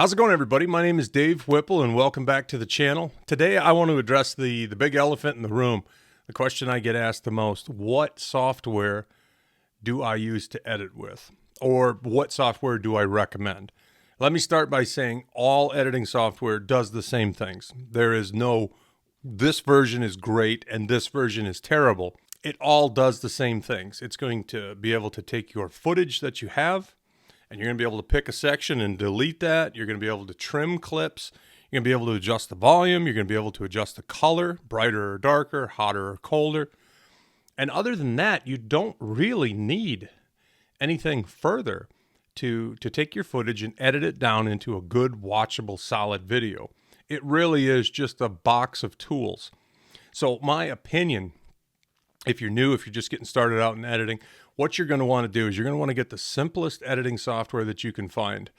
How's it going, everybody? My name is Dave Whipple, and welcome back to the channel. Today, I want to address the big elephant in the room. The question I get asked the most: what software do I use to edit with? Or what software do I recommend? Let me start by saying all editing software does the same things. There is no, this version is great and this version is terrible. It all does the same things. It's going to be able to take your footage that you have, and you're going to be able to pick a section and delete that. You're going to be able to trim clips. You're going to be able to adjust the volume. You're going to be able to adjust the color, brighter or darker, hotter or colder. And other than that, you don't really need anything further to take your footage and edit it down into a good, watchable, solid video. It really is just a box of tools. So my opinion, if you're new, if you're just getting started out in editing, what you're going to want to do is you're going to want to get the simplest editing software that you can find.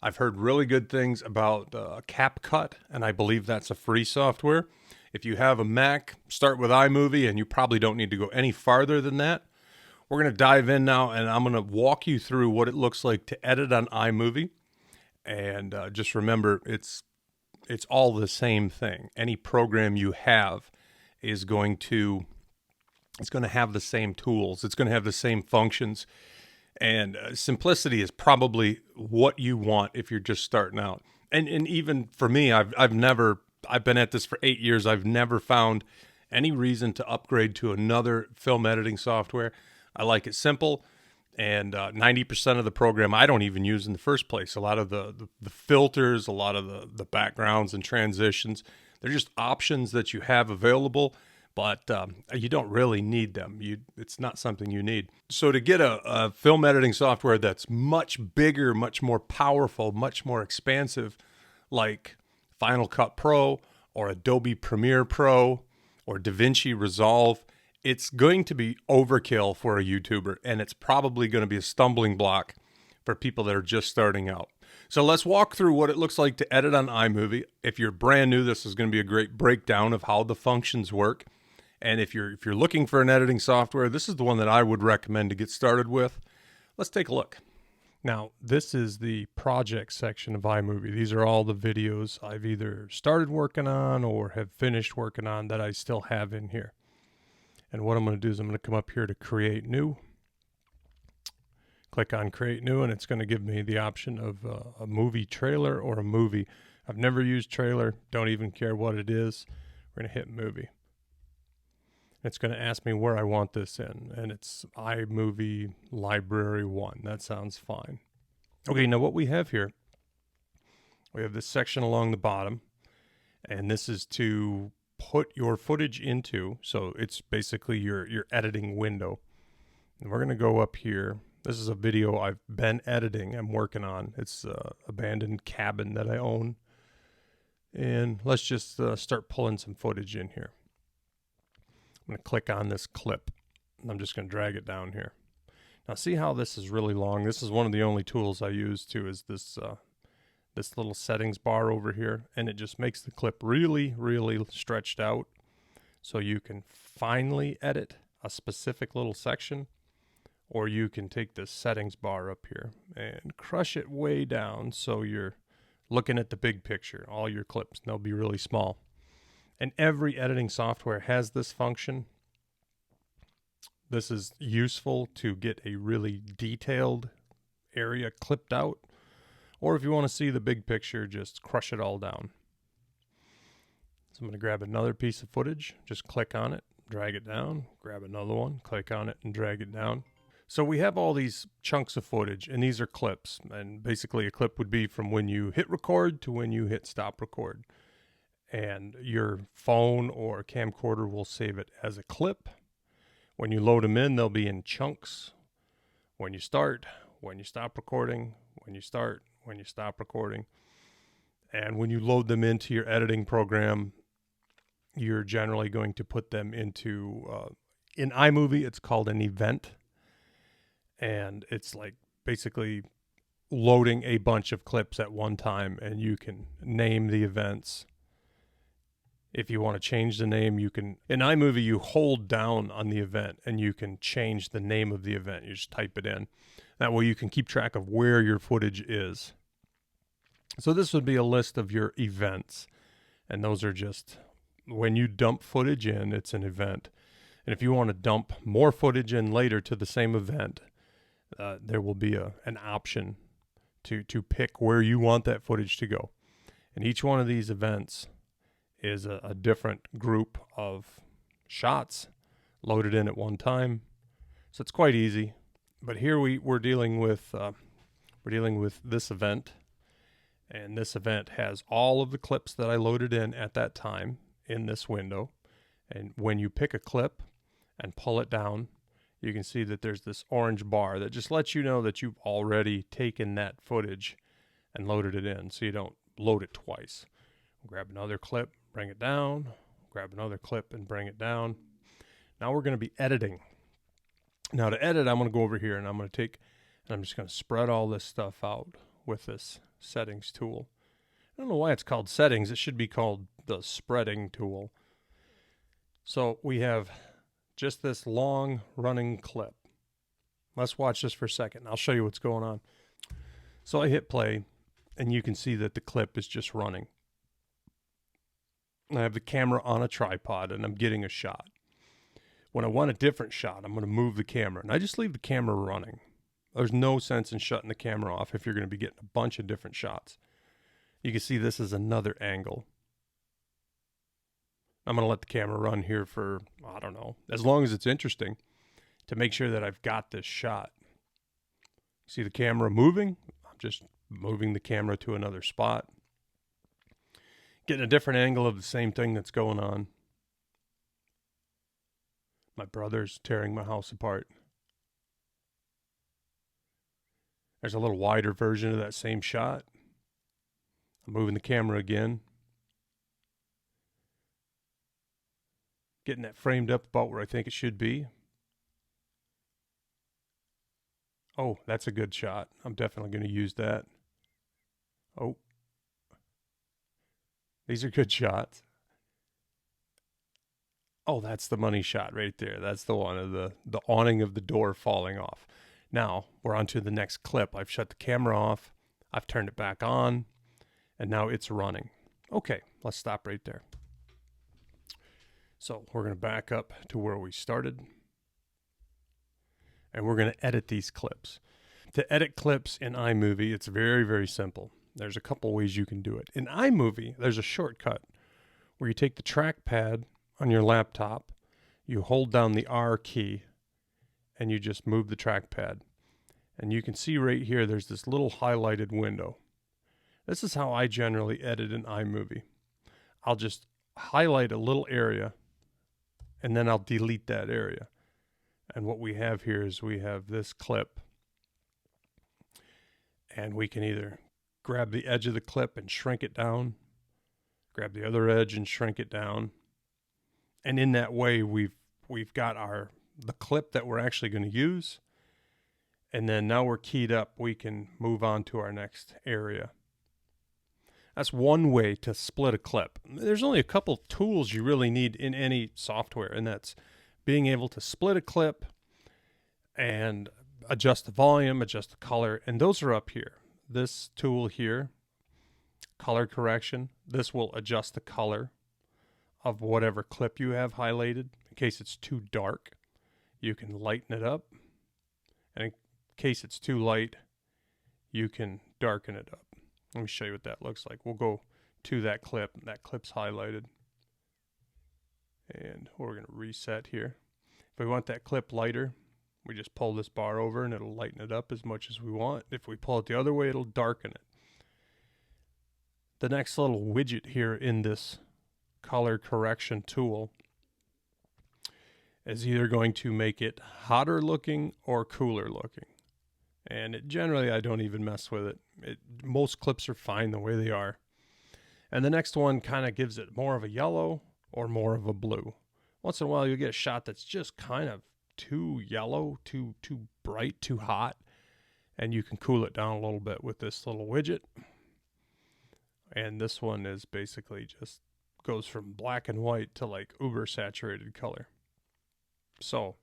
I've heard really good things about CapCut, and I believe that's a free software. If you have a Mac, start with iMovie, and you probably don't need to go any farther than that. We're going to dive in now, and I'm going to walk you through what it looks like to edit on iMovie. And just remember, it's all the same thing. Any program you have is going to have the same tools. It's going to have the same functions. And simplicity is probably what you want if you're just starting out. And even for me, I've been at this for 8 years. I've never found any reason to upgrade to another film editing software. I like it simple. And 90% of the program I don't even use in the first place. A lot of the filters, a lot of the backgrounds and transitions, they're just options that you have available. But you don't really need them. It's not something you need. So to get a film editing software that's much bigger, much more powerful, much more expansive, like Final Cut Pro or Adobe Premiere Pro or DaVinci Resolve, it's going to be overkill for a YouTuber, and it's probably going to be a stumbling block for people that are just starting out. So let's walk through what it looks like to edit on iMovie. If you're brand new, this is going to be a great breakdown of how the functions work. And if you're looking for an editing software, this is the one that I would recommend to get started with. Let's take a look. Now, this is the project section of iMovie. These are all the videos I've either started working on or have finished working on that I still have in here. And what I'm going to do is I'm going to come up here to Create New. Click on Create New, and it's going to give me the option of a movie trailer or a movie. I've never used trailer, don't even care what it is. We're going to hit Movie. It's going to ask me where I want this in, and it's iMovie Library 1. That sounds fine. Okay, now what we have here, we have this section along the bottom, and this is to put your footage into, so it's basically your editing window. And we're going to go up here. This is a video I've been editing, I'm working on. It's an abandoned cabin that I own. And let's just start pulling some footage in here. I'm going to click on this clip, and I'm just going to drag it down here. Now see how this is really long? This is one of the only tools I use too, is this little settings bar over here, and it just makes the clip really, really stretched out so you can finally edit a specific little section, or you can take this settings bar up here and crush it way down so you're looking at the big picture, all your clips, and they'll be really small. And every editing software has this function. This is useful to get a really detailed area clipped out. Or if you want to see the big picture, just crush it all down. So I'm going to grab another piece of footage, just click on it, drag it down, grab another one, click on it, and drag it down. So we have all these chunks of footage, and these are clips. And basically a clip would be from when you hit record to when you hit stop record. And your phone or camcorder will save it as a clip. When you load them in, they'll be in chunks. When you start, when you stop recording, when you start, when you stop recording. And when you load them into your editing program, you're generally going to put them into, in iMovie, it's called an event. And it's like basically loading a bunch of clips at one time, and you can name the events. If you want to change the name, you can. In iMovie, you hold down on the event and you can change the name of the event. You just type it in. That way you can keep track of where your footage is. So this would be a list of your events, and those are just when you dump footage in, it's an event. And if you want to dump more footage in later to the same event, there will be an option to pick where you want that footage to go. And each one of these events is a different group of shots loaded in at one time. So it's quite easy. But here we're dealing with this event, and this event has all of the clips that I loaded in at that time in this window. And when you pick a clip and pull it down, you can see that there's this orange bar that just lets you know that you've already taken that footage and loaded it in, so you don't load it twice. Grab another clip, bring it down, grab another clip and bring it down. Now we're going to be editing. Now to edit, I'm going to go over here and I'm just going to spread all this stuff out with this settings tool. I don't know why it's called settings. It should be called the spreading tool. So we have just this long running clip. Let's watch this for a second. I'll show you what's going on. So I hit play and you can see that the clip is just running. I have the camera on a tripod and I'm getting a shot. When I want a different shot, I'm going to move the camera and I just leave the camera running. There's no sense in shutting the camera off if you're going to be getting a bunch of different shots. You can see this is another angle. I'm going to let the camera run here for, I don't know, as long as it's interesting to make sure that I've got this shot. See the camera moving? I'm just moving the camera to another spot. Getting a different angle of the same thing that's going on. My brother's tearing my house apart. There's a little wider version of that same shot. I'm moving the camera again. Getting that framed up about where I think it should be. Oh, that's a good shot. I'm definitely going to use that. Oh. These are good shots. Oh, that's the money shot right there. That's the one of the awning of the door falling off. Now, we're on to the next clip. I've shut the camera off. I've turned it back on. And now it's running. Okay, let's stop right there. So we're going to back up to where we started. And we're going to edit these clips. To edit clips in iMovie, it's very, very simple. There's a couple ways you can do it. In iMovie, there's a shortcut where you take the trackpad on your laptop, you hold down the R key, and you just move the trackpad. And you can see right here, there's this little highlighted window. This is how I generally edit in iMovie. I'll just highlight a little area, and then I'll delete that area. And what we have here is we have this clip. And we can either grab the edge of the clip and shrink it down, grab the other edge and shrink it down. And in that way, we've got the clip that we're actually going to use. And then now we're keyed up, we can move on to our next area. That's one way to split a clip. There's only a couple of tools you really need in any software, and that's being able to split a clip and adjust the volume, adjust the color, and those are up here. This tool here, color correction, this will adjust the color of whatever clip you have highlighted. In case it's too dark, you can lighten it up. And in case it's too light, you can darken it up. Let me show you what that looks like. We'll go to that clip, and that clip's highlighted. And we're going to reset here. If we want that clip lighter, we just pull this bar over and it'll lighten it up as much as we want. If we pull it the other way, it'll darken it. The next little widget here in this color correction tool is either going to make it hotter looking or cooler looking. And generally, I don't even mess with it. Most clips are fine the way they are. And the next one kind of gives it more of a yellow or more of a blue. Once in a while, you'll get a shot that's just kind of too yellow, too bright, too hot. And you can cool it down a little bit with this little widget. And this one is basically just goes from black and white to like uber saturated color. So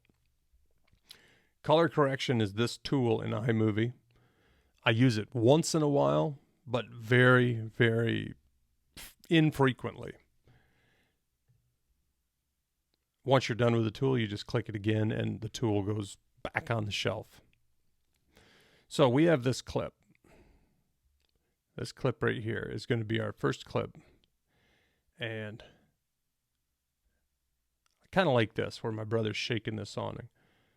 color correction is this tool in iMovie. I use it once in a while but very, very infrequently. Once you're done with the tool, you just click it again and the tool goes back on the shelf. So we have this clip. This clip right here is going to be our first clip. And I kind of like this, where my brother's shaking this awning.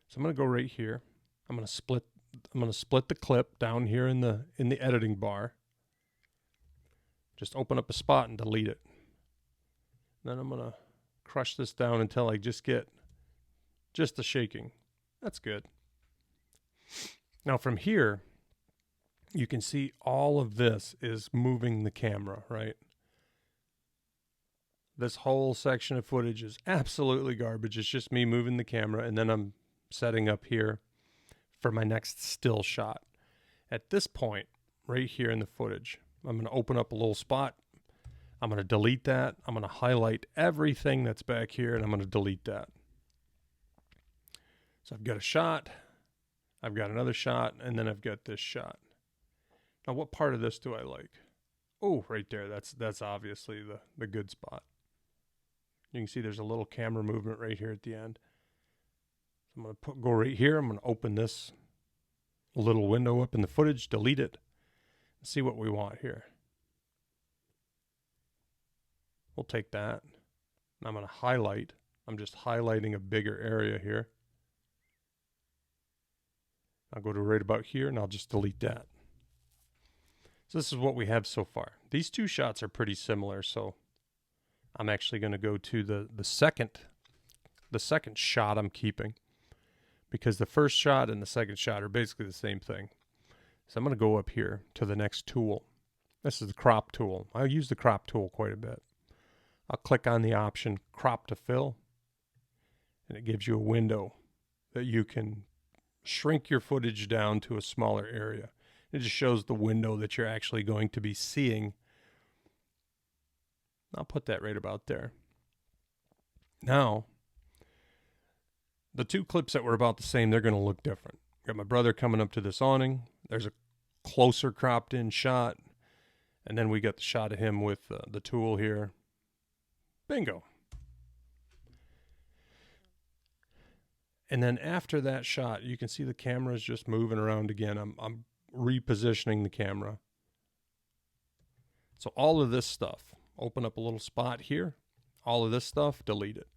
So I'm going to go right here. I'm going to split the clip down here in the editing bar. Just open up a spot and delete it. Then I'm going to crush this down until I just get just the shaking. That's good. Now from here, you can see all of this is moving the camera, right? This whole section of footage is absolutely garbage. It's just me moving the camera, and then I'm setting up here for my next still shot. At this point, right here in the footage, I'm going to open up a little spot. I'm going to delete that. I'm going to highlight everything that's back here, and I'm going to delete that. So I've got a shot, I've got another shot, and then I've got this shot. Now, what part of this do I like? Oh, right there. That's obviously the good spot. You can see there's a little camera movement right here at the end. So I'm going to go right here. I'm going to open this little window up in the footage, delete it, and see what we want here. We'll take that. I'm going to highlight. I'm just highlighting a bigger area here. I'll go to right about here, and I'll just delete that. So this is what we have so far. These two shots are pretty similar, so I'm actually going to go to the second shot I'm keeping, because the first shot and the second shot are basically the same thing. So I'm going to go up here to the next tool. This is the crop tool. I use the crop tool quite a bit. I'll click on the option crop to fill, and it gives you a window that you can shrink your footage down to a smaller area. It just shows the window that you're actually going to be seeing. I'll put that right about there. Now, the two clips that were about the same, they're going to look different. Got my brother coming up to this awning. There's a closer cropped in shot. And then we got the shot of him with the tool here. Bingo. And then after that shot, you can see the camera is just moving around again. I'm repositioning the camera. So all of this stuff, open up a little spot here. All of this stuff, delete it.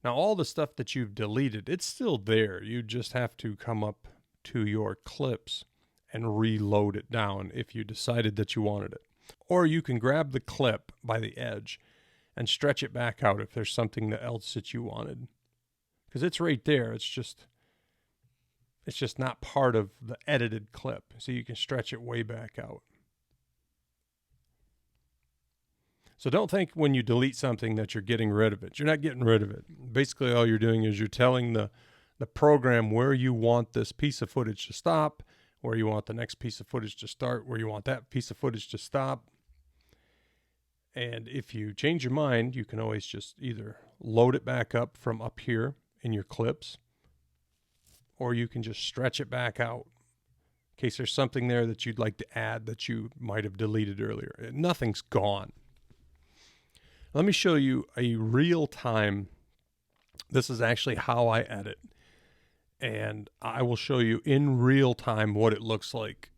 Now all the stuff that you've deleted, it's still there. You just have to come up to your clips and reload it down if you decided that you wanted it. Or you can grab the clip by the edge and stretch it back out if there's something else that you wanted. Because it's right there. It's just not part of the edited clip. So you can stretch it way back out. So don't think when you delete something that you're getting rid of it. You're not getting rid of it. Basically, all you're doing is you're telling the program where you want this piece of footage to stop, where you want the next piece of footage to start, where you want that piece of footage to stop. And if you change your mind, you can always just either load it back up from up here in your clips, or you can just stretch it back out in case there's something there that you'd like to add that you might have deleted earlier. Nothing's gone. Let me show you a real time. This is actually how I edit. And I will show you in real time what it looks like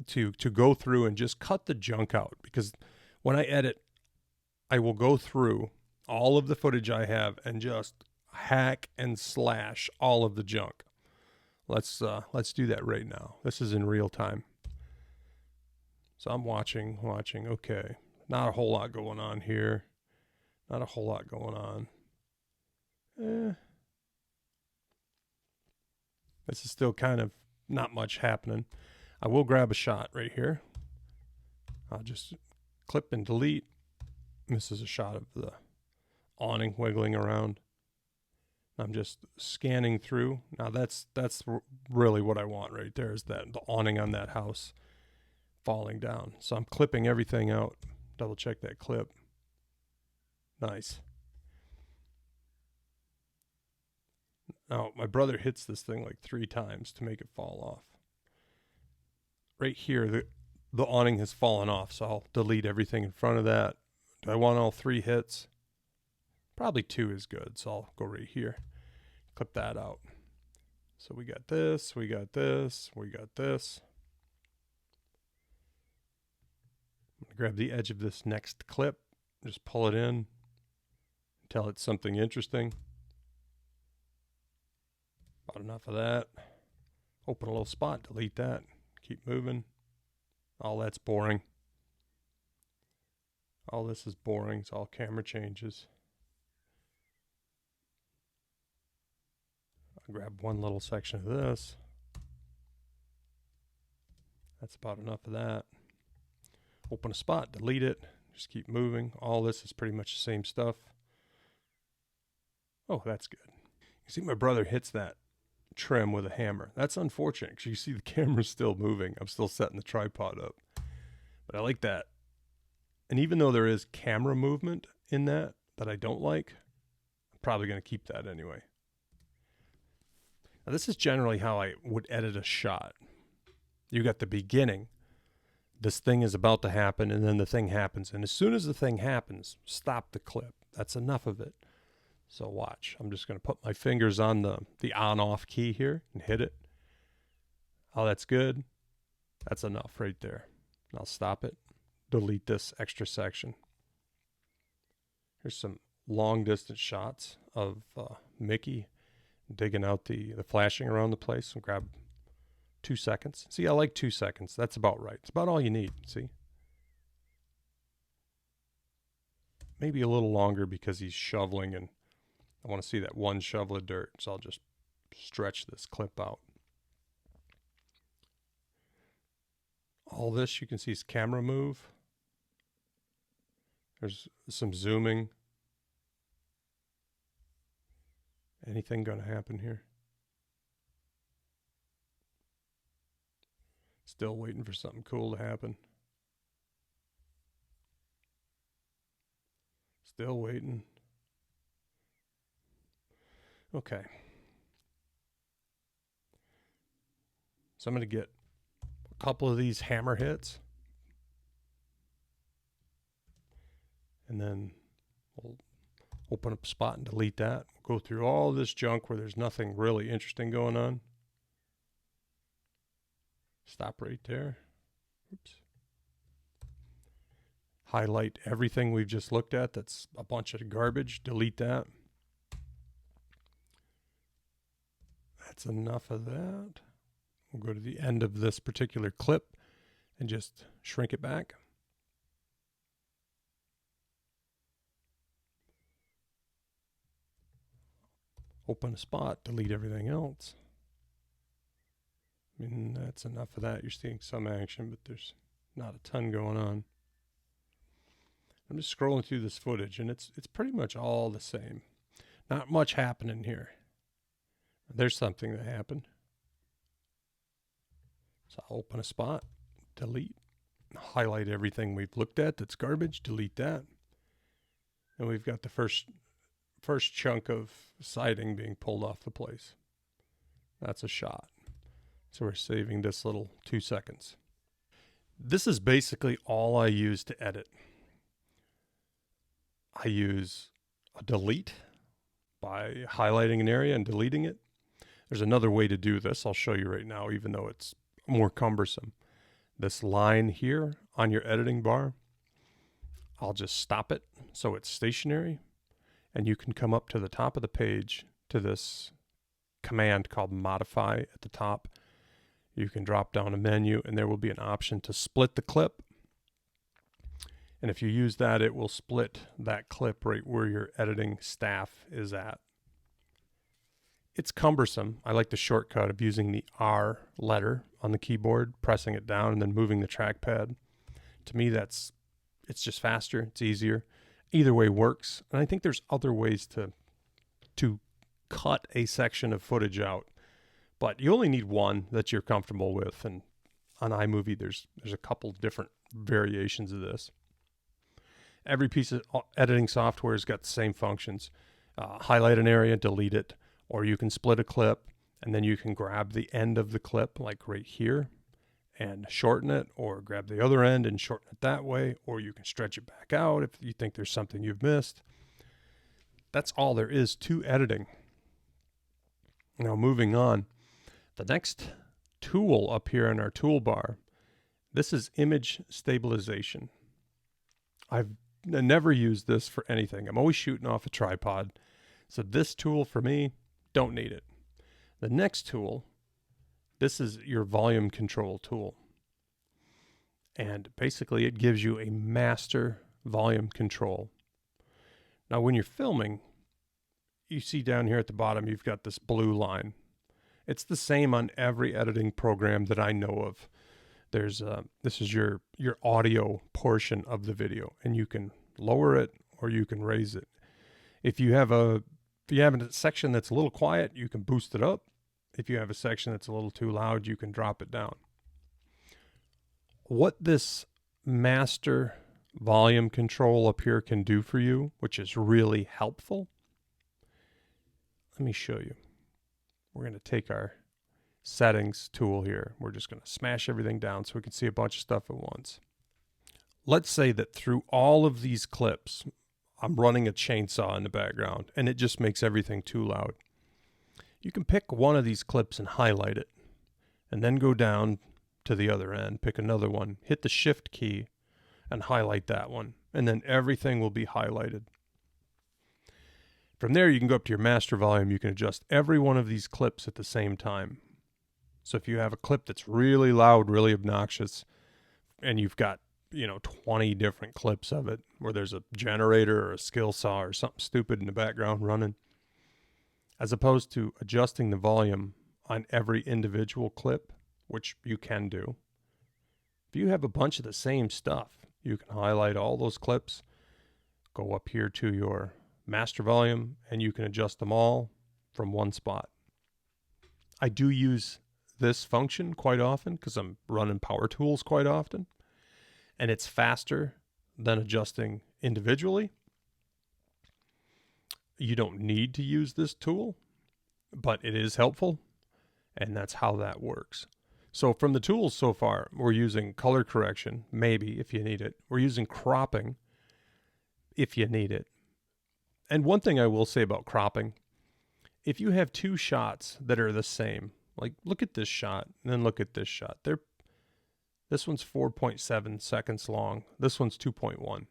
to go through and just cut the junk out. Because when I edit, I will go through all of the footage I have and just hack and slash all of the junk. Let's do that right now. This is in real time. So I'm watching. Okay, not a whole lot going on here. Not a whole lot going on. This is still kind of not much happening. I will grab a shot right here. I'll just clip and delete. This is a shot of the awning wiggling around. I'm just scanning through. Now that's really what I want right there, is that the awning on that house falling down. So I'm clipping everything out. Double check that clip. Nice. Now my brother hits this thing like 3 times to make it fall off. Right here, the awning has fallen off, so I'll delete everything in front of that. Do I want all 3 hits? Probably 2 is good, so I'll go right here. Clip that out. So we got this, we got this, we got this. I'm going to grab the edge of this next clip, just pull it in until it's something interesting. About enough of that. Open a little spot, delete that, keep moving. All that's boring. All this is boring, it's all camera changes. I'll grab one little section of this. That's about enough of that. Open a spot, delete it, just keep moving. All this is pretty much the same stuff. Oh, that's good. You see my brother hits that trim with a hammer. That's unfortunate because you see the camera's still moving. I'm still setting the tripod up. But I like that. And even though there is camera movement in that I don't like, I'm probably going to keep that anyway. Now this is generally how I would edit a shot. You got the beginning. This thing is about to happen, and then the thing happens. And as soon as the thing happens, stop the clip. That's enough of it. So watch. I'm just going to put my fingers on the on-off key here and hit it. Oh, that's good. That's enough right there. And I'll stop it. Delete this extra section. Here's some long-distance shots of Mickey digging out the flashing around the place. And grab 2 seconds. See, I like 2 seconds. That's about right. It's about all you need, see? Maybe a little longer because he's shoveling, and I want to see that one shovel of dirt. So I'll just stretch this clip out. All this you can see is camera move. There's some zooming. Anything going to happen here? Still waiting for something cool to happen. Still waiting. Okay. So I'm going to get a couple of these hammer hits. And then we'll open up a spot and delete that. We'll go through all this junk where there's nothing really interesting going on. Stop right there. Oops. Highlight everything we've just looked at. That's a bunch of garbage. Delete that. That's enough of that. We'll go to the end of this particular clip and just shrink it back. Open a spot, delete everything else. I mean, that's enough of that. You're seeing some action, but there's not a ton going on. I'm just scrolling through this footage, and it's pretty much all the same. Not much happening here. There's something that happened. So I'll open a spot, delete, highlight everything we've looked at that's garbage, delete that. And we've got the first chunk of siding being pulled off the place. That's a shot. So we're saving this little 2 seconds. This is basically all I use to edit. I use a delete by highlighting an area and deleting it. There's another way to do this. I'll show you right now, even though it's more cumbersome. This line here on your editing bar, I'll just stop it so it's stationary. And you can come up to the top of the page to this command called modify at the top. You can drop down a menu and there will be an option to split the clip. And if you use that, it will split that clip right where your editing staff is at. It's cumbersome. I like the shortcut of using the R letter on the keyboard, pressing it down and then moving the trackpad. To me, it's just faster. It's easier. Either way works. And I think there's other ways to cut a section of footage out. But you only need one that you're comfortable with. And on iMovie, there's a couple different variations of this. Every piece of editing software has got the same functions. Highlight an area, delete it, or you can split a clip, and then you can grab the end of the clip, like right here, and shorten it, or grab the other end and shorten it that way, or you can stretch it back out if you think there's something you've missed. That's all there is to editing. Now, moving on, the next tool up here in our toolbar, this is image stabilization. I've never used this for anything. I'm always shooting off a tripod. So this tool for me, don't need it. The next tool, this is your volume control tool. And basically it gives you a master volume control. Now when you're filming, you see down here at the bottom, you've got this blue line. It's the same on every editing program that I know of. There's this is your audio portion of the video, and you can lower it or you can raise it. If you have a section that's a little quiet, you can boost it up. If you have a section that's a little too loud, you can drop it down. What this master volume control up here can do for you, which is really helpful, let me show you. We're going to take our settings tool here. We're just going to smash everything down so we can see a bunch of stuff at once. Let's say that through all of these clips, I'm running a chainsaw in the background and it just makes everything too loud. You can pick one of these clips and highlight it, and then go down to the other end, pick another one, hit the shift key and highlight that one, and then everything will be highlighted. From there, you can go up to your master volume. You can adjust every one of these clips at the same time. So if you have a clip that's really loud, really obnoxious, and you've got, 20 different clips of it where there's a generator or a skill saw or something stupid in the background running, as opposed to adjusting the volume on every individual clip, which you can do. If you have a bunch of the same stuff, you can highlight all those clips, go up here to your master volume, and you can adjust them all from one spot. I do use this function quite often because I'm running power tools quite often, and it's faster than adjusting individually. You don't need to use this tool, but it is helpful, and that's how that works. So from the tools so far, we're using color correction, maybe if you need it. We're using cropping if you need it. And one thing I will say about cropping, if you have two shots that are the same, like look at this shot and then look at this shot. This one's 4.7 seconds long. This one's 2.1.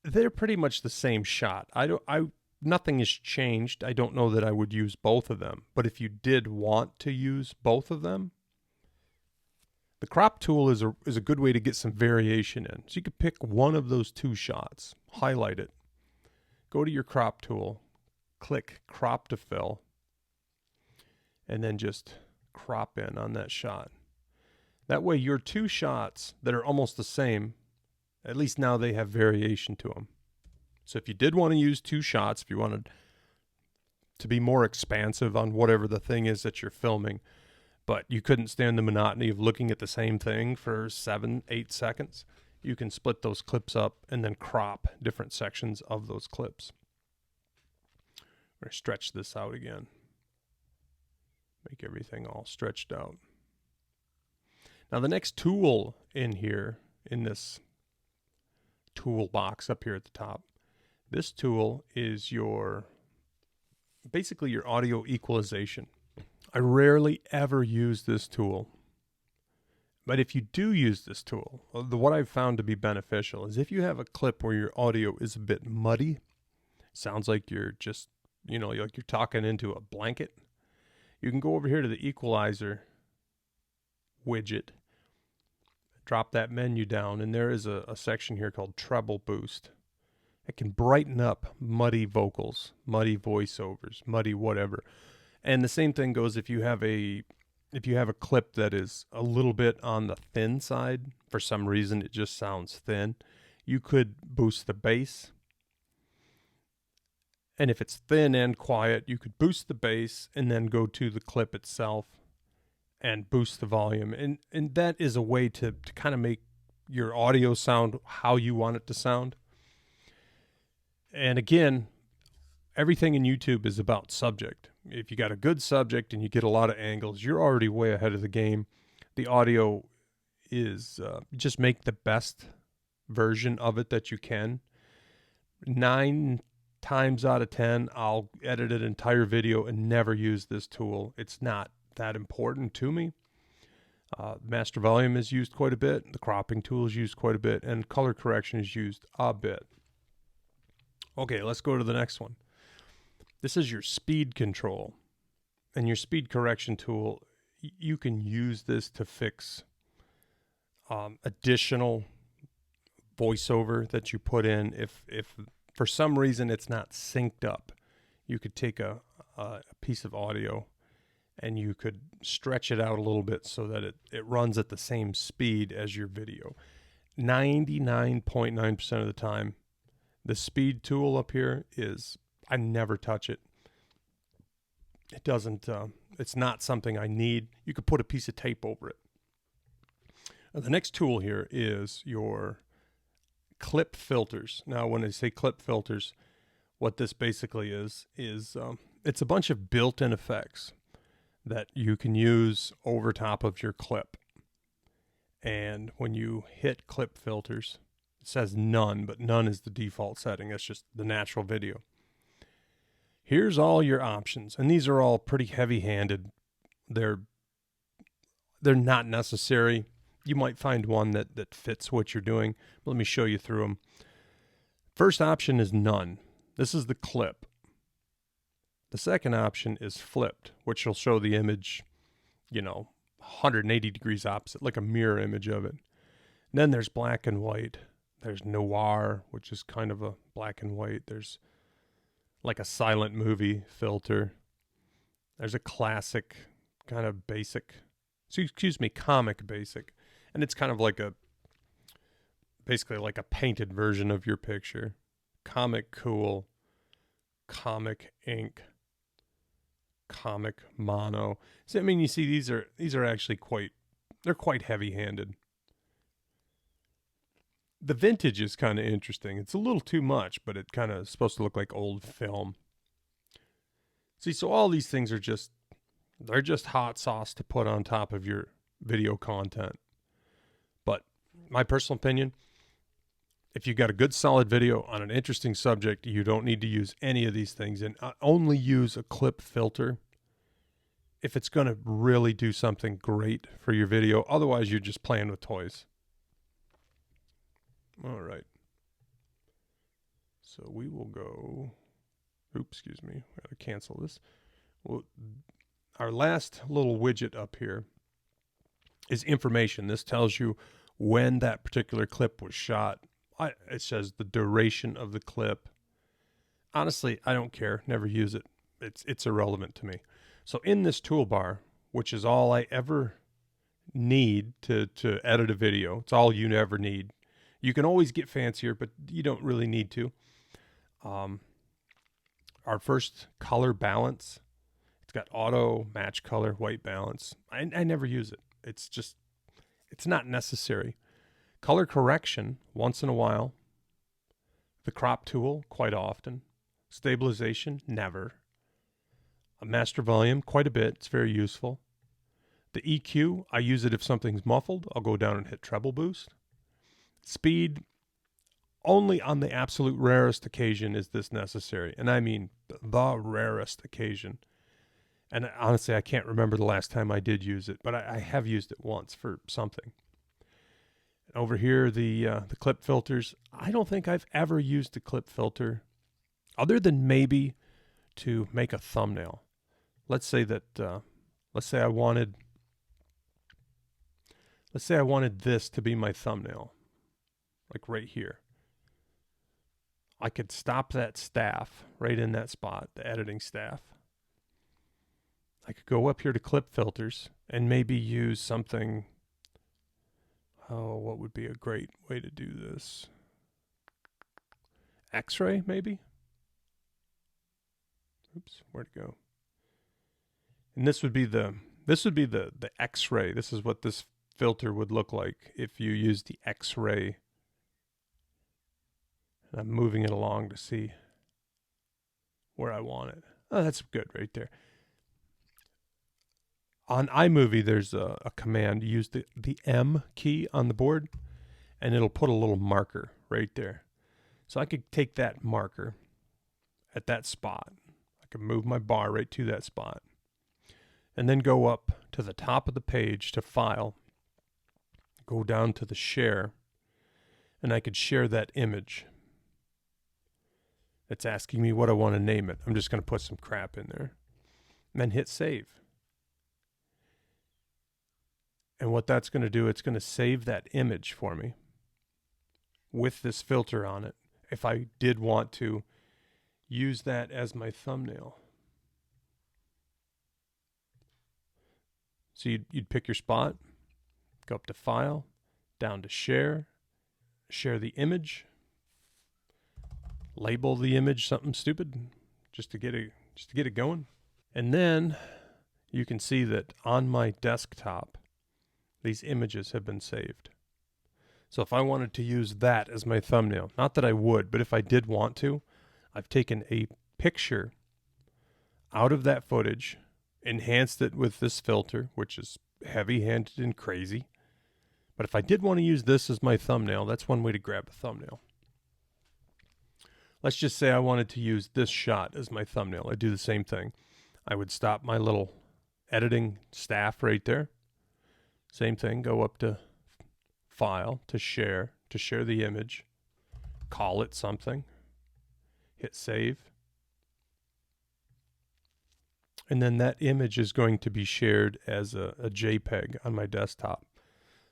They're pretty much the same shot. Nothing has changed. I don't know that I would use both of them. But if you did want to use both of them, the crop tool is a good way to get some variation in. So you could pick one of those two shots, highlight it, go to your crop tool, click crop to fill, and then just crop in on that shot. That way your two shots that are almost the same, at least now they have variation to them. So if you did want to use two shots, if you wanted to be more expansive on whatever the thing is that you're filming, but you couldn't stand the monotony of looking at the same thing for 7-8 seconds, you can split those clips up and then crop different sections of those clips. We're going to stretch this out again. Make everything all stretched out. Now the next tool in here, in this toolbox up here at the top, this tool is basically your audio equalization. I rarely ever use this tool. But if you do use this tool, what I've found to be beneficial is if you have a clip where your audio is a bit muddy, sounds like you're just, like you're talking into a blanket, you can go over here to the equalizer widget, drop that menu down, and there is a section here called treble boost. It can brighten up muddy vocals, muddy voiceovers, muddy whatever. And the same thing goes if you have a clip that is a little bit on the thin side, for some reason it just sounds thin, you could boost the bass. And if it's thin and quiet, you could boost the bass and then go to the clip itself and boost the volume. And that is a way to kind of make your audio sound how you want it to sound. And again, everything in YouTube is about subject. If you got a good subject and you get a lot of angles, you're already way ahead of the game. the audio is just make the best version of it that you can. 9 times out of 10, I'll edit an entire video and never use this tool. It's not that important to me. Master volume is used quite a bit. The cropping tool is used quite a bit, and color correction is used a bit. Okay, let's go to the next one. This is your speed control. And your speed correction tool, you can use this to fix additional voiceover that you put in. If for some reason it's not synced up, you could take a piece of audio and you could stretch it out a little bit so that it runs at the same speed as your video. 99.9% of the time, the speed tool up here I never touch it. It doesn't, it's not something I need. You could put a piece of tape over it. The next tool here is your clip filters. Now, when I say clip filters, what this basically is it's a bunch of built-in effects that you can use over top of your clip. And when you hit clip filters, it says none, but none is the default setting. That's just the natural video. Here's all your options, and these are all pretty heavy-handed. They're not necessary. You might find one that fits what you're doing. Let me show you through them. First option is none. This is the clip. The second option is flipped, which will show the image, 180 degrees opposite, like a mirror image of it. And then there's black and white. There's noir, which is kind of a black and white. There's like a silent movie filter. There's a classic, kind of basic, comic basic. And it's kind of like basically like a painted version of your picture. Comic cool, comic ink, comic mono. So, you see these are actually quite heavy-handed. The vintage is kind of interesting. It's a little too much, but it kind of supposed to look like old film. See, so all these things they're just hot sauce to put on top of your video content. But my personal opinion, if you got a good solid video on an interesting subject, you don't need to use any of these things, and only use a clip filter if it's going to really do something great for your video. Otherwise, you're just playing with toys. All right. So we will go. Oops, excuse me. I got to cancel this. Well, our last little widget up here is information. This tells you when that particular clip was shot. It says the duration of the clip. Honestly, I don't care. Never use it. It's irrelevant to me. So in this toolbar, which is all I ever need to edit a video, it's all you ever need. You can always get fancier, but you don't really need to. Our first color balance, it's got auto, match color, white balance. I never use it. It's not necessary. Color correction, once in a while. The crop tool, quite often. Stabilization, never. A master volume, quite a bit. It's very useful. The EQ, I use it if something's muffled. I'll go down and hit treble boost. Speed, only on the absolute rarest occasion is this necessary. And I mean the rarest occasion. And honestly, I can't remember the last time I did use it, but I have used it once for something. Over here, the clip filters, I don't think I've ever used a clip filter other than maybe to make a thumbnail. Let's say I wanted this to be my thumbnail, like right here. I could stop that staff right in that spot, the editing staff. I could go up here to clip filters and maybe use something. Oh, what would be a great way to do this? X-ray, maybe? Oops, where'd it go? And this would be the X-ray. This is what this filter would look like if you use the X-ray. And I'm moving it along to see where I want it. Oh, that's good right there. On iMovie, there's a command. You use the M key on the board, and it'll put a little marker right there. So I could take that marker at that spot. I could move my bar right to that spot, and then go up to the top of the page to File, go down to the Share, and I could share that image. It's asking me what I want to name it. I'm just going to put some crap in there, and then hit Save. And what that's going to do, it's going to save that image for me with this filter on it, if I did want to use that as my thumbnail. So you'd pick your spot, go up to File, down to Share, share the image, label the image something stupid just to get it going. And then you can see that on my desktop, these images have been saved. So if I wanted to use that as my thumbnail, not that I would, but if I did want to, I've taken a picture out of that footage, enhanced it with this filter, which is heavy-handed and crazy. But if I did want to use this as my thumbnail, that's one way to grab a thumbnail. Let's just say I wanted to use this shot as my thumbnail. I'd do the same thing. I would stop my little editing staff right there. Same thing, go up to File, to share the image, call it something, hit Save. And then that image is going to be shared as a JPEG on my desktop.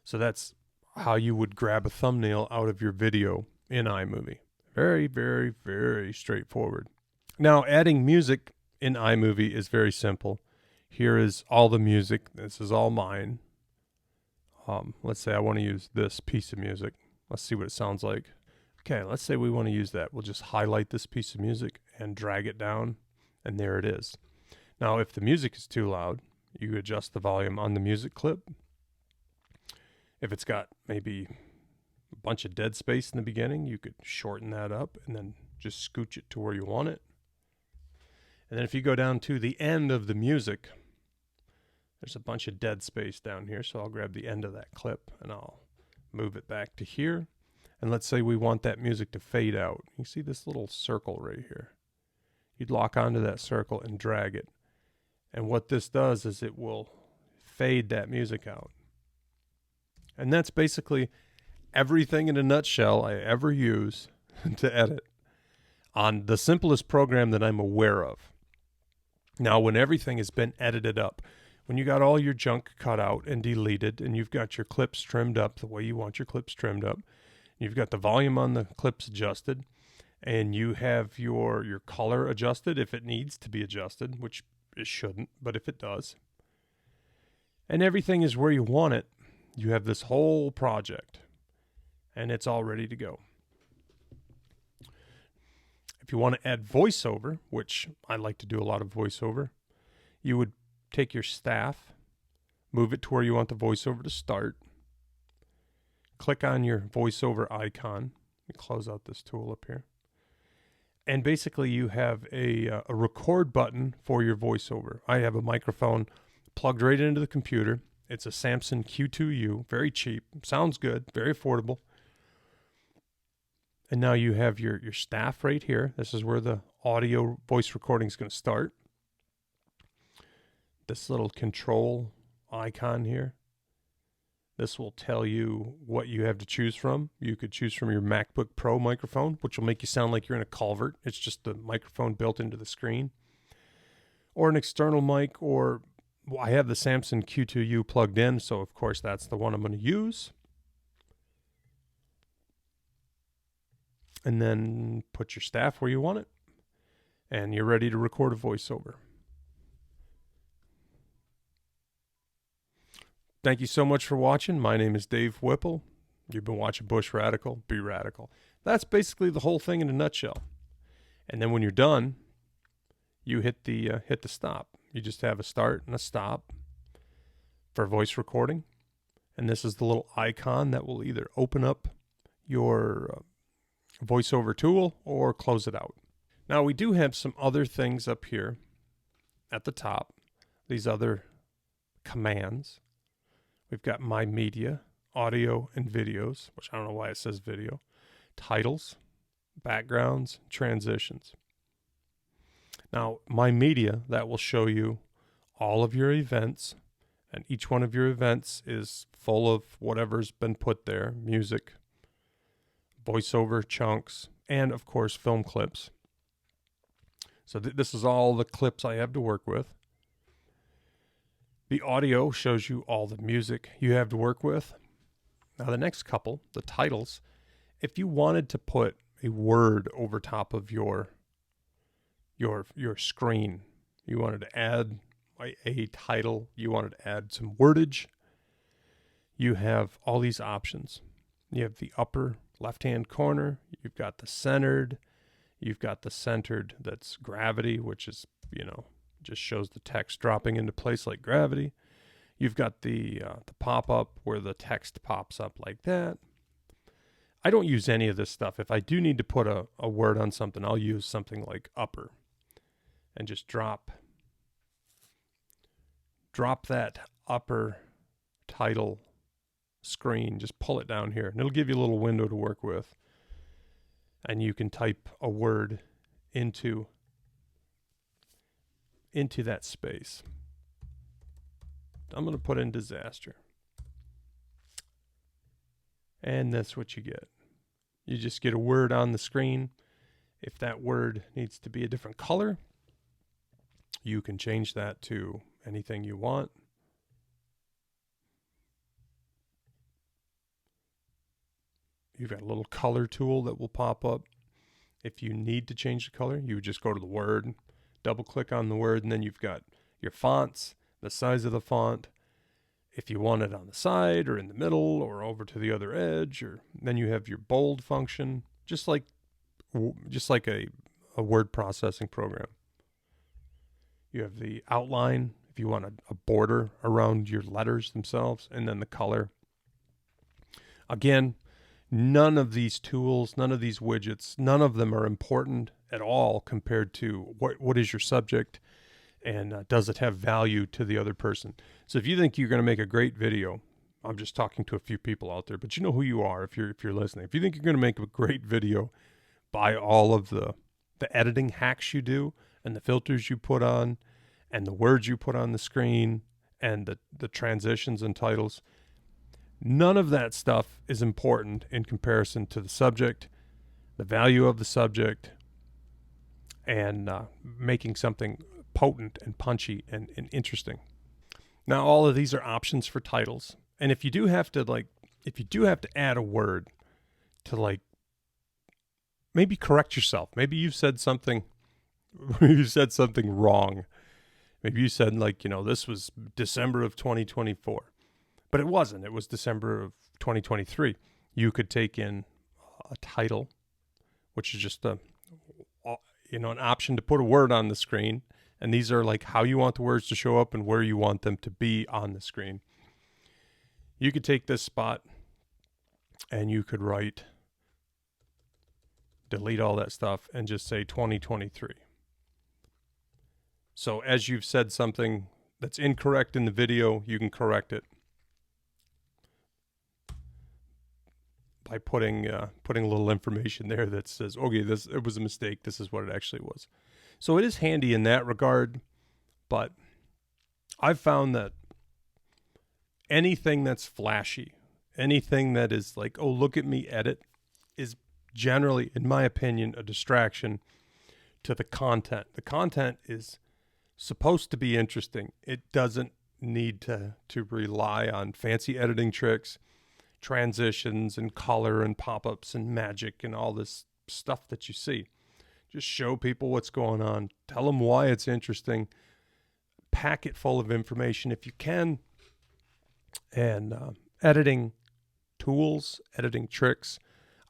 So that's how you would grab a thumbnail out of your video in iMovie. Very, very, very straightforward. Now, adding music in iMovie is very simple. Here is all the music. This is all mine. Let's say I want to use this piece of music. Let's see what it sounds like. Okay, let's say we want to use that. We'll just highlight this piece of music and drag it down, and there it is. Now, if the music is too loud, you adjust the volume on the music clip. If it's got maybe a bunch of dead space in the beginning, you could shorten that up and then just scooch it to where you want it. And then if you go down to the end of the music, there's a bunch of dead space down here, so I'll grab the end of that clip and I'll move it back to here. And let's say we want that music to fade out. You see this little circle right here. You'd lock onto that circle and drag it. And what this does is it will fade that music out. And that's basically everything in a nutshell I ever use to edit on the simplest program that I'm aware of. Now, when everything has been edited up, when you got all your junk cut out and deleted, and you've got your clips trimmed up the way you want your clips trimmed up, you've got the volume on the clips adjusted, and you have your color adjusted if it needs to be adjusted, which it shouldn't, but if it does, and everything is where you want it, you have this whole project, and it's all ready to go. If you want to add voiceover, which I like to do a lot of voiceover, you would take your staff, move it to where you want the voiceover to start, click on your voiceover icon, and close out this tool up here, and basically you have a record button for your voiceover. I have a microphone plugged right into the computer. It's a Samson Q2U, very cheap, sounds good, very affordable. And now you have your staff right here. This is where the audio voice recording is going to start. This little control icon here. This will tell you what you have to choose from. You could choose from your MacBook Pro microphone, which will make you sound like you're in a culvert. It's just the microphone built into the screen. Or an external mic, or I have the Samson Q2U plugged in, so of course that's the one I'm going to use. And then put your staff where you want it, and you're ready to record a voiceover. Thank you so much for watching. My name is Dave Whipple. You've been watching Bush Radical. Be radical. That's basically the whole thing in a nutshell. And then when you're done, you hit the stop. You just have a start and a stop for voice recording. And this is the little icon that will either open up your voiceover tool or close it out. Now we do have some other things up here at the top. These other commands. We've got my media, audio and videos, which I don't know why it says video, titles, backgrounds, transitions. Now, my media, that will show you all of your events, and each one of your events is full of whatever's been put there, music, voiceover chunks, and of course, film clips. So this is all the clips I have to work with. The audio shows you all the music you have to work with. Now the next couple, the titles, if you wanted to put a word over top of your screen, you wanted to add a title, you wanted to add some wordage, you have all these options. You have the upper left-hand corner, you've got the centered, you've got the centered that's gravity, which is, just shows the text dropping into place like gravity. You've got the pop-up where the text pops up like that. I don't use any of this stuff. If I do need to put a word on something, I'll use something like upper and just drop that upper title screen. Just pull it down here and it'll give you a little window to work with. And you can type a word into that space. I'm going to put in disaster. And that's what you get. You just get a word on the screen. If that word needs to be a different color, you can change that to anything you want. You've got a little color tool that will pop up. If you need to change the color, you would just go to the word, double click on the word, and then you've got your fonts, the size of the font. If you want it on the side or in the middle or over to the other edge, or then you have your bold function, just like a word processing program. You have the outline if you want a border around your letters themselves, and then the color. Again, none of these tools, none of these widgets, none of them are important at all compared to what is your subject, and does it have value to the other person. So if you think you're going to make a great video, I'm just talking to a few people out there, but you know who you are if you're listening. If you think you're going to make a great video, buy all of the editing hacks you do and the filters you put on and the words you put on the screen and the transitions and titles. None of that stuff is important in comparison to the subject, the value of the subject, and making something potent and punchy and interesting. Now, all of these are options for titles. And if you do have to add a word to maybe correct yourself. Maybe you've said something wrong. Maybe you said this was December of 2024. But it wasn't. It was December of 2023. You could take in a title, which is just an option to put a word on the screen. And these are how you want the words to show up and where you want them to be on the screen. You could take this spot and you could delete all that stuff and just say 2023. So as you've said something that's incorrect in the video, you can correct it by putting a little information there that says, okay, it was a mistake. This is what it actually was. So it is handy in that regard, but I've found that anything that's flashy, anything that is oh, look at me edit, is generally, in my opinion, a distraction to the content. The content is supposed to be interesting. It doesn't need to rely on fancy editing tricks, transitions and color and pop-ups and magic and all this stuff that you see. Just show people what's going on. Tell them why it's interesting. Pack it full of information if you can. And editing tools, editing tricks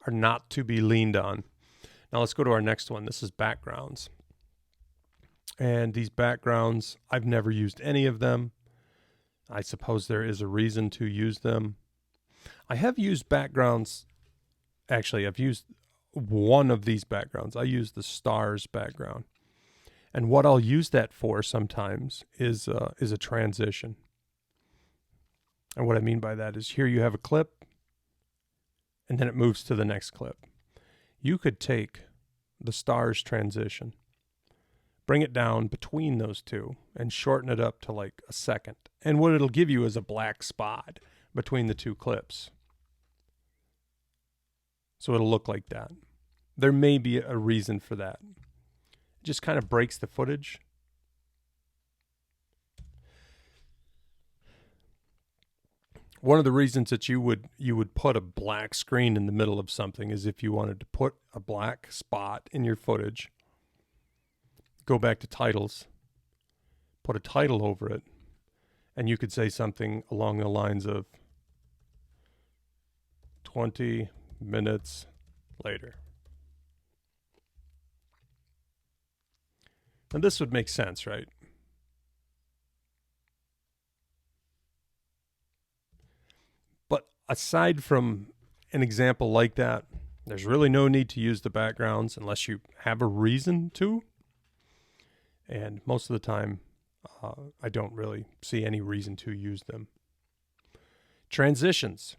are not to be leaned on. Now let's go to our next one. This is backgrounds. And these backgrounds, I've never used any of them. I suppose there is a reason to use them. I have used backgrounds. Actually, I've used one of these backgrounds. I use the stars background. And what I'll use that for sometimes is a transition. And what I mean by that is here you have a clip, and then it moves to the next clip. You could take the stars transition, bring it down between those two, and shorten it up to like a second. And what it'll give you is a black spot between the two clips. So it'll look like that. There may be a reason for that. It just kind of breaks the footage. One of the reasons that you would put a black screen in the middle of something is if you wanted to put a black spot in your footage, go back to titles, put a title over it, and you could say something along the lines of 20 minutes later. And this would make sense, right? But aside from an example like that, there's really no need to use the backgrounds unless you have a reason to. And most of the time, I don't really see any reason to use them. Transitions.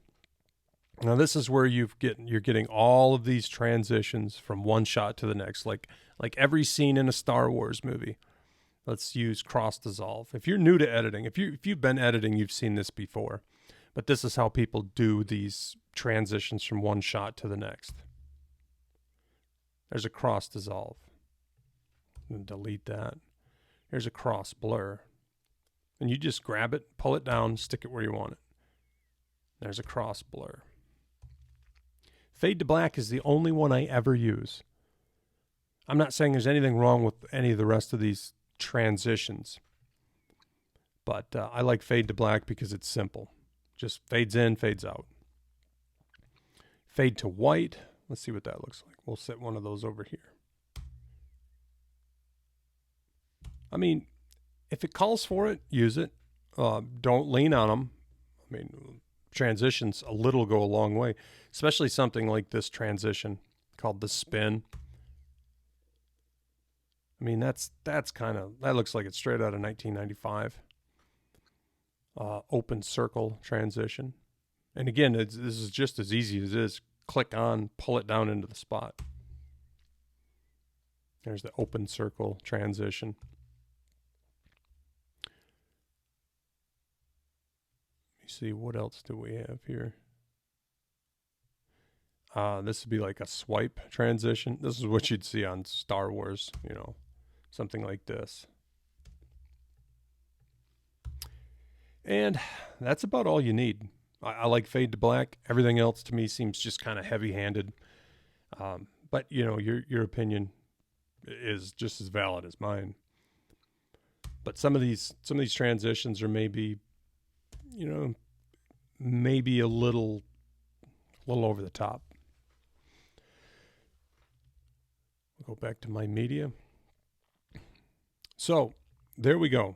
Now this is where you're getting all of these transitions from one shot to the next, like every scene in a Star Wars movie. Let's use cross dissolve. If you're new to editing, if you've been editing, you've seen this before. But this is how people do these transitions from one shot to the next. There's a cross dissolve. And delete that. Here's a cross blur. And you just grab it, pull it down, stick it where you want it. There's a cross blur. Fade to black is the only one I ever use. I'm not saying there's anything wrong with any of the rest of these transitions. But I like fade to black because it's simple. Just fades in, fades out. Fade to white. Let's see what that looks like. We'll set one of those over here. I mean, if it calls for it, use it. Don't lean on them. I mean, transitions a little go a long way, especially something like this transition called the spin. I mean, that's kind of, that looks like it's straight out of 1995. Open circle transition. And again, this is just as easy as it is. Click on, pull it down into the spot. There's the open circle transition. See, what else do we have here? This would be like a swipe transition. This is what you'd see on Star Wars, you know, something like this. And that's about all you need. I like fade to black. Everything else to me seems just kind of heavy-handed. But you know, your opinion is just as valid as mine. But some of these transitions are maybe, you know, maybe a little over the top. I'll go back to my media. So there we go.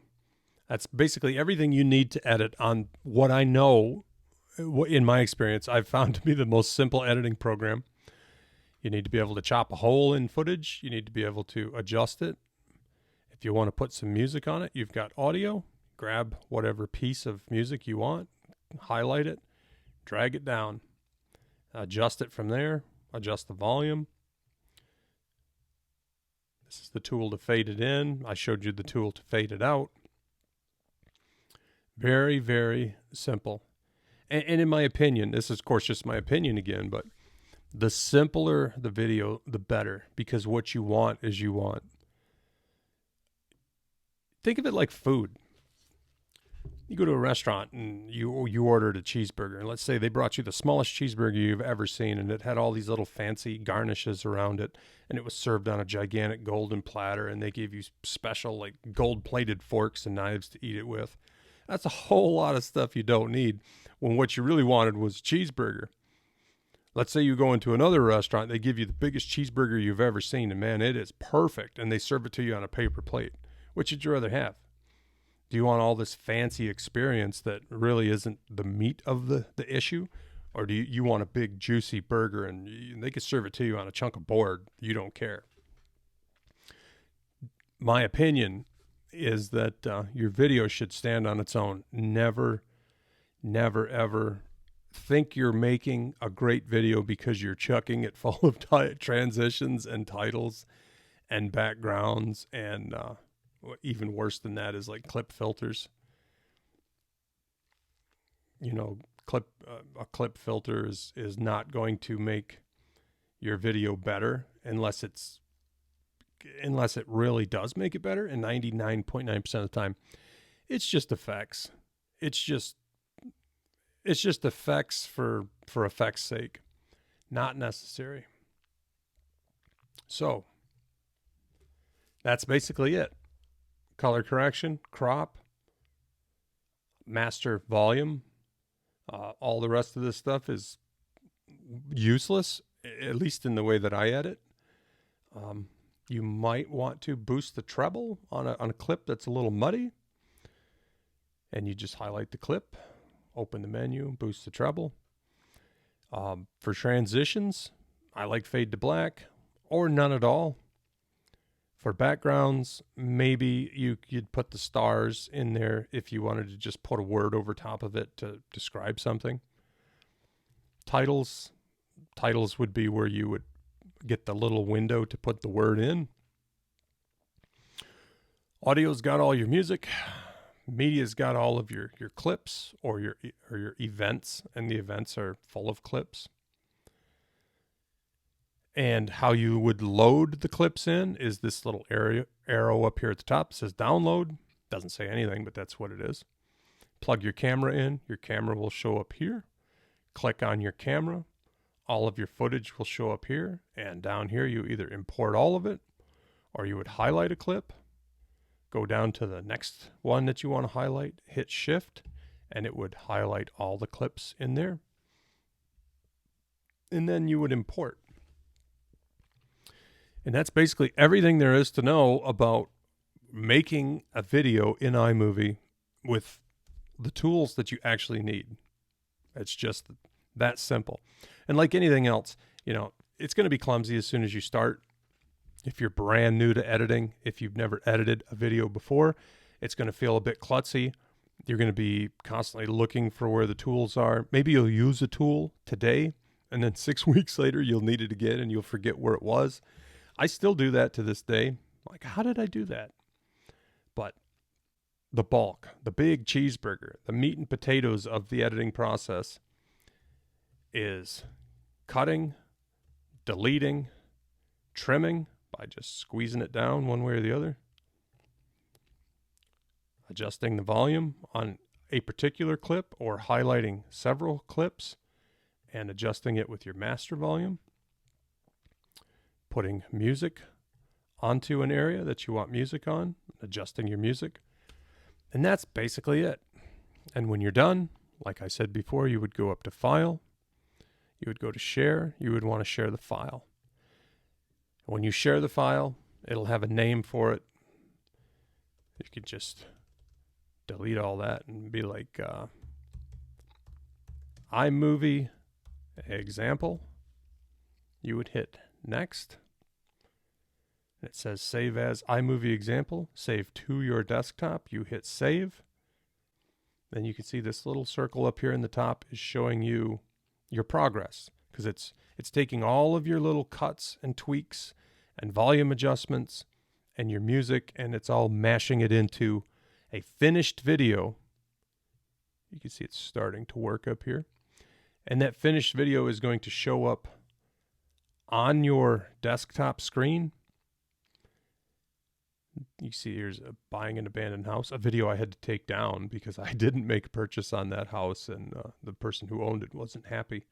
That's basically everything you need to edit on what I know, in my experience, I've found to be the most simple editing program. You need to be able to chop a hole in footage. You need to be able to adjust it. If you want to put some music on it, you've got audio. Grab whatever piece of music you want, highlight it, drag it down, adjust it from there, adjust the volume. This is the tool to fade it in. I showed you the tool to fade it out. Very, very simple. And in my opinion, this is of course just my opinion again, but the simpler the video, the better, because what you want is you want. Think of it like food. You go to a restaurant and you ordered a cheeseburger, and let's say they brought you the smallest cheeseburger you've ever seen, and it had all these little fancy garnishes around it, and it was served on a gigantic golden platter, and they gave you special like gold-plated forks and knives to eat it with. That's a whole lot of stuff you don't need when what you really wanted was a cheeseburger. Let's say you go into another restaurant, they give you the biggest cheeseburger you've ever seen, and man, it is perfect, and they serve it to you on a paper plate. Which would you rather have? Do you want all this fancy experience that really isn't the meat of the issue? Or do you want a big juicy burger and they could serve it to you on a chunk of board? You don't care. My opinion is that your video should stand on its own. Never Never, ever think you're making a great video because you're chucking it full of transitions and titles and backgrounds, and even worse than that is like clip filters. You know, a clip filter is not going to make your video better unless it really does make it better. And 99.9% of the time, it's just effects. It's just effects for effects' sake, not necessary. So that's basically it. Color correction, crop, master volume. All the rest of this stuff is useless, at least in the way that I edit. You might want to boost the treble on a clip that's a little muddy, and you just highlight the clip, open the menu, boost the treble. For transitions, I like fade to black or none at all. For backgrounds, maybe you'd put the stars in there if you wanted to just put a word over top of it to describe something. Titles would be where you would get the little window to put the word in. Audio's got all your music. Media's got all of your clips or your events, and the events are full of clips. And how you would load the clips in is this little arrow up here at the top. It says download. Doesn't say anything, but that's what it is. Plug your camera in. Your camera will show up here. Click on your camera. All of your footage will show up here. And down here, you either import all of it, or you would highlight a clip, go down to the next one that you want to highlight, hit shift, and it would highlight all the clips in there. And then you would import. And that's basically everything there is to know about making a video in iMovie with the tools that you actually need. It's just that simple. And like anything else, you know, it's going to be clumsy as soon as you start. If you're brand new to editing, if you've never edited a video before, it's going to feel a bit klutzy. You're going to be constantly looking for where the tools are. Maybe you'll use a tool today, and then 6 weeks later, you'll need it again, and you'll forget where it was. I still do that to this day. Like, how did I do that? But the bulk, the big cheeseburger, the meat and potatoes of the editing process is cutting, deleting, trimming by just squeezing it down one way or the other, adjusting the volume on a particular clip or highlighting several clips and adjusting it with your master volume, putting music onto an area that you want music on, adjusting your music. And that's basically it. And when you're done, like I said before, you would go up to File, you would go to Share, you would want to share the file. When you share the file, it'll have a name for it. You could just delete all that and be like iMovie example. You would hit Next. It says Save as iMovie example. Save to your desktop. You hit Save. Then you can see this little circle up here in the top is showing you your progress, because it's taking all of your little cuts and tweaks and volume adjustments and your music, and it's all mashing it into a finished video. You can see it's starting to work up here. And that finished video is going to show up on your desktop screen. You see here's a Buying an Abandoned House, a video I had to take down because I didn't make a purchase on that house, and the person who owned it wasn't happy.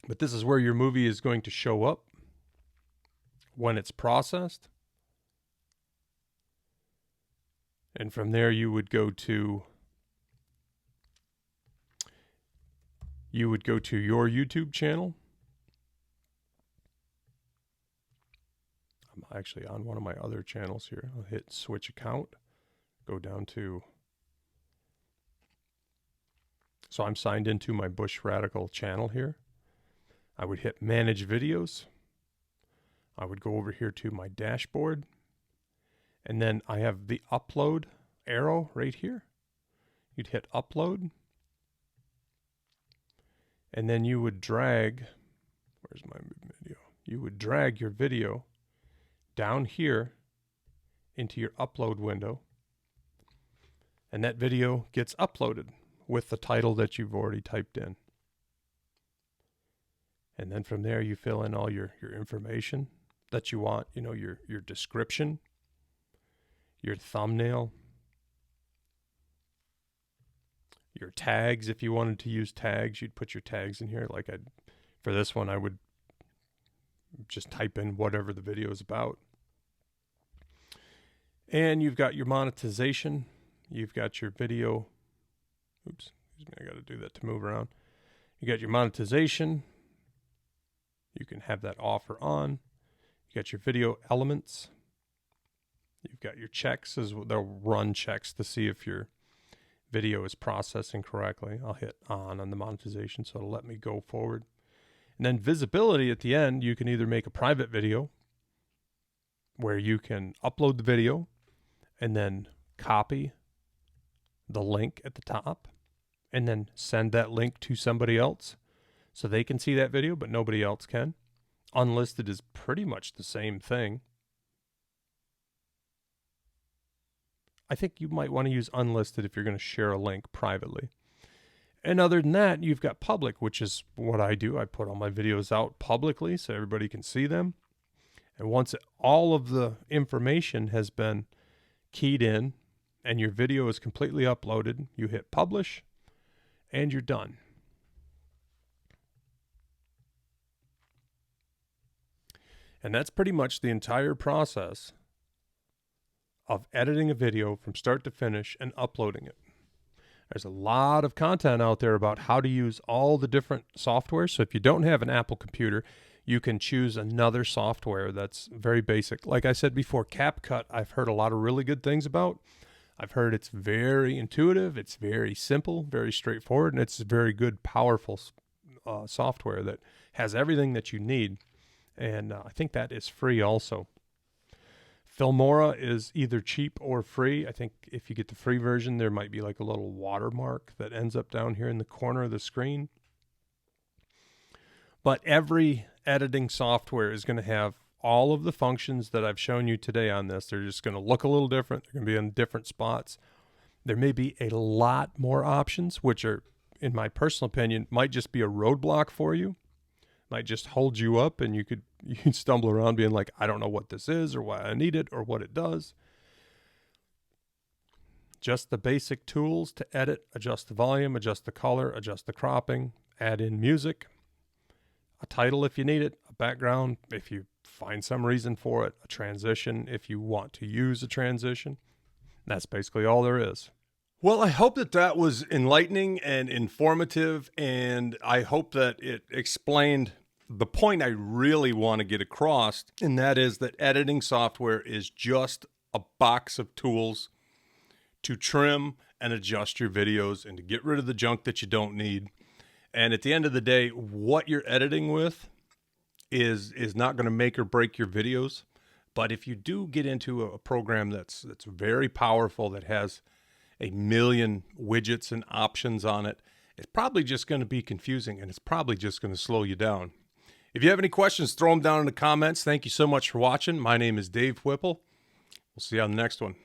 But this is where your movie is going to show up when it's processed. And from there you would go to your YouTube channel. I'm actually on one of my other channels here. I'll hit switch account, go down to, so I'm signed into my Bush Radical channel here. I would hit manage videos. I would go over here to my dashboard, and then I have the upload arrow right here. You'd hit upload, and then you would drag, where's my video? You would drag your video down here into your upload window, and that video gets uploaded with the title that you've already typed in. And then from there, you fill in all your information that you want, you know, your description, your thumbnail, your tags. If you wanted to use tags, you'd put your tags in here. Like for this one, I would just type in whatever the video is about. And you've got your monetization. You've got your video. Oops, I got to do that to move around. You got your monetization. You can have that off or on. You got your video elements. You've got your checks, as they'll run checks to see if your video is processing correctly. I'll hit on the monetization, so it'll let me go forward. And then visibility at the end, you can either make a private video where you can upload the video and then copy the link at the top and then send that link to somebody else so they can see that video, but nobody else can. Unlisted is pretty much the same thing. I think you might want to use unlisted if you're going to share a link privately. And other than that, you've got public, which is what I do. I put all my videos out publicly so everybody can see them. And once all of the information has been keyed in and your video is completely uploaded, you hit publish and you're done. And that's pretty much the entire process of editing a video from start to finish and uploading it. There's a lot of content out there about how to use all the different software. So if you don't have an Apple computer, you can choose another software that's very basic. Like I said before, CapCut, I've heard a lot of really good things about. I've heard it's very intuitive, it's very simple, very straightforward, and it's very good, powerful software that has everything that you need. And I think that is free also. Filmora is either cheap or free. I think if you get the free version, there might be like a little watermark that ends up down here in the corner of the screen. But every editing software is going to have all of the functions that I've shown you today on this. They're just going to look a little different. They're going to be in different spots. There may be a lot more options, which are, in my personal opinion, might just be a roadblock for you. Might just hold you up and you could stumble around being like, I don't know what this is or why I need it or what it does. Just the basic tools to edit, adjust the volume, adjust the color, adjust the cropping, add in music, a title if you need it, a background if you find some reason for it, a transition if you want to use a transition. That's basically all there is. Well, I hope that was enlightening and informative, and I hope that it explained the point I really want to get across, and that is that editing software is just a box of tools to trim and adjust your videos and to get rid of the junk that you don't need. And at the end of the day, what you're editing with is not going to make or break your videos. But if you do get into a program that's very powerful, that has a million widgets and options on it, it's probably just going to be confusing, and it's probably just going to slow you down. If you have any questions, throw them down in the comments. Thank you so much for watching. My name is Dave Whipple. We'll see you on the next one.